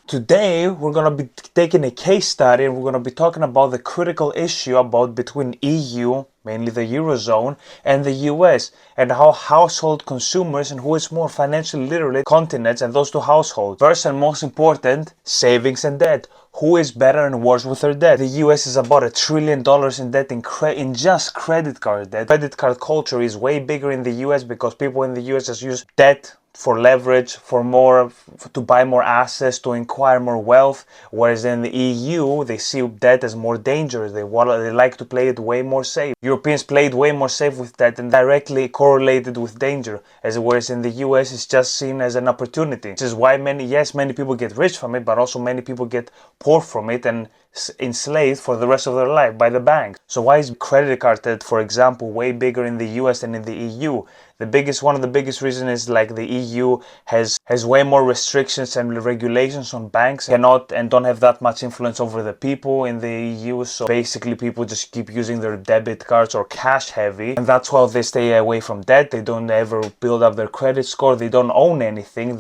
Today, we're going to be taking a case study and we're going to be talking about the critical issue about between EU, mainly the Eurozone, and the US, and how household consumers and who is more financially literate continents and those two households. First and most important, savings and debt. Who is better and worse with their debt? The US is about $1 trillion in debt in just credit card debt. Credit card culture is way bigger in the US because people in the US just use debt for leverage, for more, to buy more assets, to acquire more wealth. Whereas in the EU, they see debt as more dangerous. They like to play it way more safe. Europeans played way more safe with debt and directly correlated with danger. Whereas in the US, it's just seen as an opportunity. This is why many people get rich from it, but also many people get poor from it and enslaved for the rest of their life by the bank. So why is credit card debt, for example, way bigger in the US than in the EU? One of the biggest reasons is like the EU has way more restrictions and regulations on banks, cannot and don't have that much influence over the people in the EU. So basically people just keep using their debit cards or cash heavy, and that's why they stay away from debt. They don't ever build up their credit score. They don't own anything.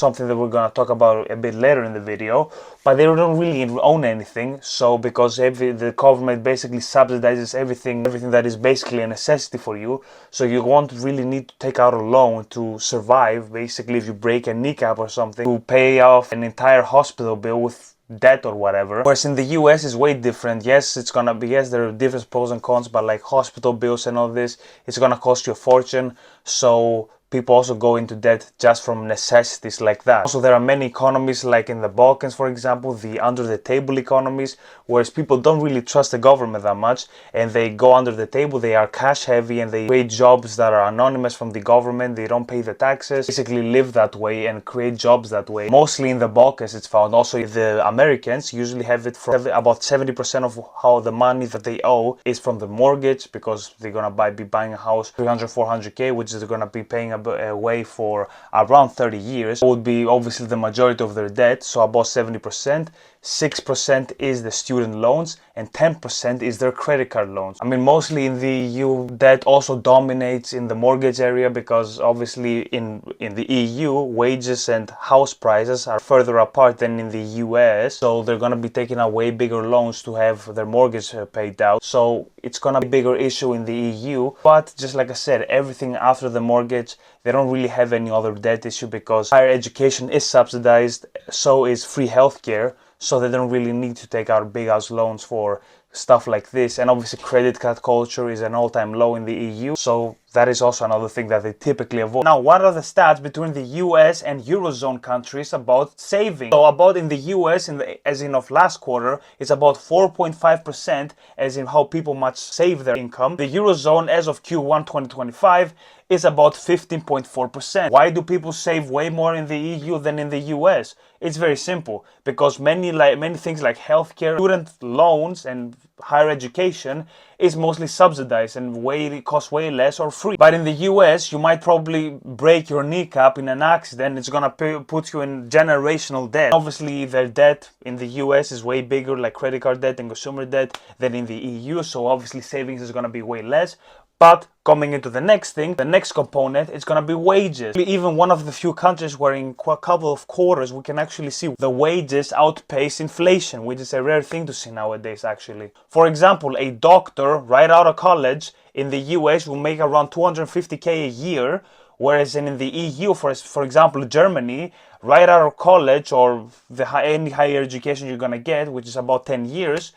Something that we're going to talk about a bit later in the video, but they don't really own anything. So because the government basically subsidizes everything that is basically a necessity for you, so you won't really need to take out a loan to survive. Basically, if you break a kneecap or something, to pay off an entire hospital bill with debt or whatever. Whereas in the US is way different. Yes, there are different pros and cons, but like hospital bills and all this, it's gonna cost you a fortune. So people also go into debt just from necessities like that. Also, there are many economies, like in the Balkans, for example, the under-the-table economies, whereas people don't really trust the government that much, and they go under the table. They are cash heavy, and they create jobs that are anonymous from the government. They don't pay the taxes, basically live that way and create jobs that way. Mostly in the Balkans it's found. Also, the Americans usually have it from about 70% of how the money that they owe is from the mortgage, because they're gonna be buying a house 300-400k, which is they're gonna be paying away for around 30 years. It would be obviously the majority of their debt, so about 70%. 6% is the student loans and 10% is their credit card loans. I mean, mostly in the EU, debt also dominates in the mortgage area, because obviously in the EU, wages and house prices are further apart than in the US, so they're gonna be taking out way bigger loans to have their mortgage paid out. So it's gonna be a bigger issue in the EU. But just like I said, everything after the mortgage, they don't really have any other debt issue, because higher education is subsidized, so is free healthcare. So they don't really need to take out big house loans for stuff like this. And obviously credit card culture is an all-time low in the EU. So that is also another thing that they typically avoid. Now, what are the stats between the US and Eurozone countries about saving? So about in the US, as in of last quarter, it's about 4.5%, as in how people much save their income. The Eurozone as of Q1 2025 is about 15.4%. Why do people save way more in the EU than in the US? It's very simple, because many things like healthcare, student loans, and higher education is mostly subsidized and costs way less or free. But in the US, you might probably break your kneecap in an accident. It's gonna put you in generational debt. Obviously, their debt in the US is way bigger, like credit card debt and consumer debt, than in the EU. So obviously, savings is gonna be way less. But coming into the next thing, the next component, it's gonna be wages. Even one of the few countries where in a couple of quarters we can actually see the wages outpace inflation, which is a rare thing to see nowadays actually. For example, a doctor right out of college in the US will make around 250k a year, whereas in the EU, for example, Germany, right out of college or any higher education you're gonna get, which is about 10 years,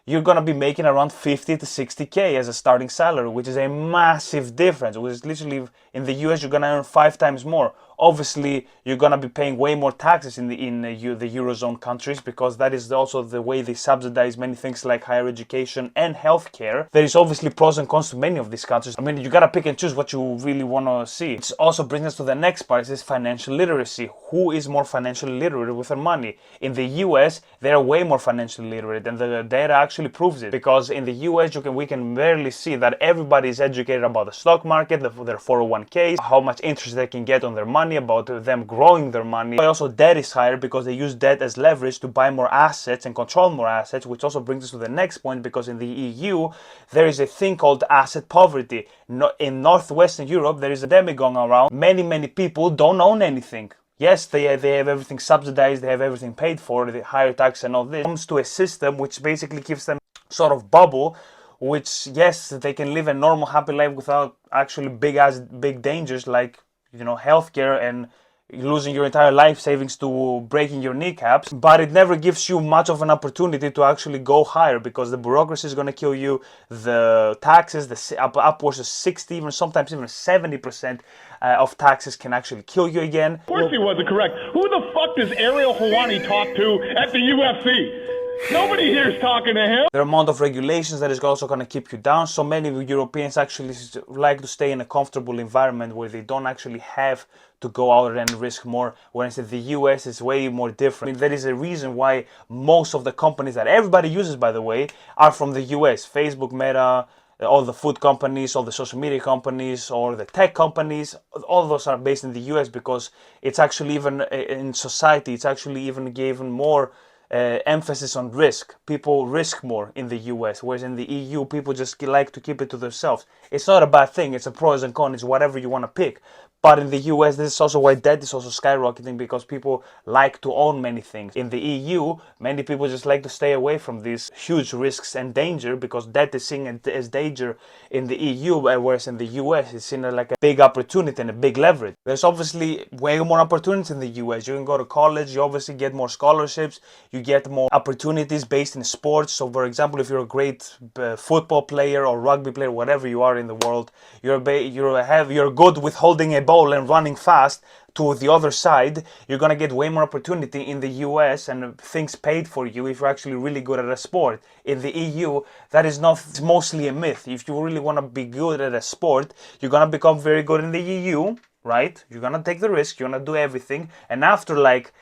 you're gonna be making around 50 to 60k as a starting salary, which is a massive difference. Which is literally, in the US, you're gonna earn 5 times more. Obviously, you're gonna be paying way more taxes in the Eurozone countries, because that is also the way they subsidize many things like higher education and healthcare. There is obviously pros and cons to many of these countries. I mean, you gotta pick and choose what you really wanna see. It also brings us to the next part, is financial literacy. Who is more financially literate with their money? In the US, they are way more financially literate, and the data actually proves it. Because in the US, we can barely see that everybody is educated about the stock market, their 401ks, how much interest they can get on their money, money, about them growing their money. Also, debt is higher because they use debt as leverage to buy more assets and control more assets, which also brings us to the next point, because in the EU there is a thing called asset poverty. In Northwestern Europe there is a pandemic going around. Many people don't own anything. Yes, they have everything subsidized, they have everything paid for, the higher tax and all this. It comes to a system which basically gives them sort of bubble, which, yes, they can live a normal happy life without actually big dangers like, you know, healthcare and losing your entire life savings to breaking your kneecaps, but it never gives you much of an opportunity to actually go higher, because the bureaucracy is going to kill you. The taxes, upwards of 60, even sometimes even 70% of taxes can actually kill you again. Of course he wasn't correct. Who the fuck does Ariel Helwani talk to at the UFC? Nobody here is talking to him. The amount of regulations that is also going to keep you down. So many Europeans actually like to stay in a comfortable environment where they don't actually have to go out and risk more, whereas in the US is way more different. I mean, there is a reason why most of the companies that everybody uses, by the way, are from the US. Facebook, Meta, all the food companies, all the social media companies, or the tech companies, all of those are based in the US, because it's actually, even in society, it's actually even given more emphasis on risk. People risk more in the US, whereas in the EU people just like to keep it to themselves. It's not a bad thing, it's a pros and cons, it's whatever you want to pick. But in the US, this is also why debt is also skyrocketing, because people like to own many things. In the EU, many people just like to stay away from these huge risks and danger, because debt is seen as danger in the EU, whereas in the US it's seen like a big opportunity and a big leverage. There's obviously way more opportunities in the US. You can go to college, you obviously get more scholarships, you get more opportunities based in sports. So for example, if you're a great football player or rugby player, whatever you are in the world, you're good with holding a ball and running fast to the other side, you're gonna get way more opportunity in the US and things paid for you if you're actually really good at a sport. In the EU, that is not, it's mostly a myth. If you really want to be good at a sport, you're gonna become very good in the EU, right? You're gonna take the risk, you're gonna do everything, and after like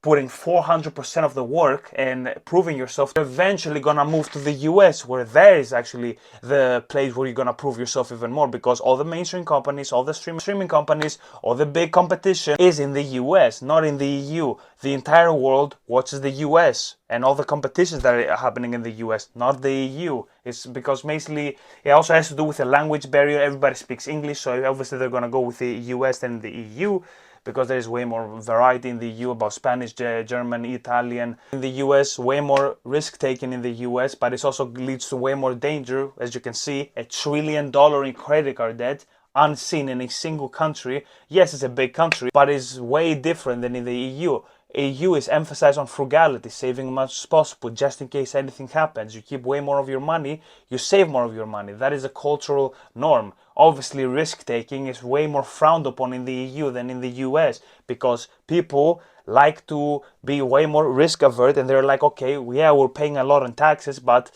putting 400% of the work and proving yourself, you're eventually gonna move to the US, where there is actually the place where you're gonna prove yourself even more, because all the mainstream companies, all the streaming companies, all the big competition is in the US, not in the EU. The entire world watches the US and all the competitions that are happening in the US, not the EU. It's because basically it also has to do with the language barrier. Everybody speaks English, so obviously they're gonna go with the US than the EU, because there is way more variety in the EU about Spanish, German, Italian. In the US, way more risk taken in the US, but it also leads to way more danger. As you can see, $1 trillion in credit card debt, unseen in a single country. Yes, it's a big country, but it's way different than in the EU. EU is emphasized on frugality, saving as much as possible just in case anything happens. You keep way more of your money, you save more of your money. That is a cultural norm. Obviously, risk-taking is way more frowned upon in the EU than in the US, because people like to be way more risk averse, and they're like, okay, yeah, we're paying a lot in taxes, but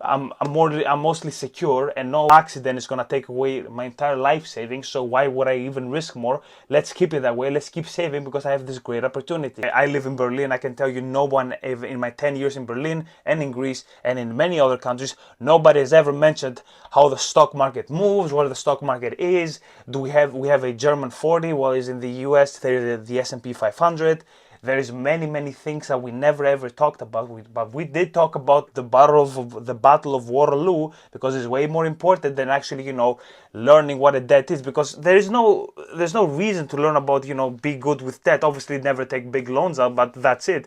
I'm mostly secure, and no accident is gonna take away my entire life savings, so why would I even risk more? Let's keep it that way, let's keep saving, because I have this great opportunity. I live in Berlin, I can tell you no one in my 10 years in Berlin and in Greece and in many other countries, nobody has ever mentioned how the stock market moves, what the stock market is. We have a German 40, while is in the US there is the S&P 500. There is many things that we never ever talked about, but we did talk about the Battle of Waterloo, because it's way more important than actually, you know, learning what a debt is, because there's no reason to learn about, you know, be good with debt. Obviously, never take big loans out, but that's it,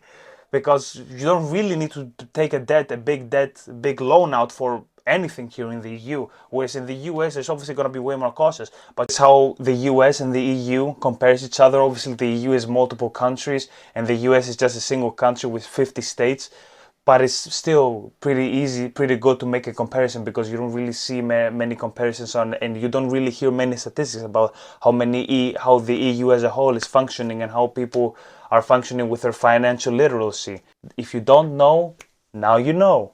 because you don't really need to take a big loan out for anything here in the EU, whereas in the US it's obviously going to be way more cautious. But it's how the US and the EU compares each other. Obviously the EU is multiple countries and the US is just a single country with 50 states, but it's still pretty good to make a comparison, because you don't really see many comparisons on, and you don't really hear many statistics about how the EU as a whole is functioning and how people are functioning with their financial literacy. If you don't know, now you know.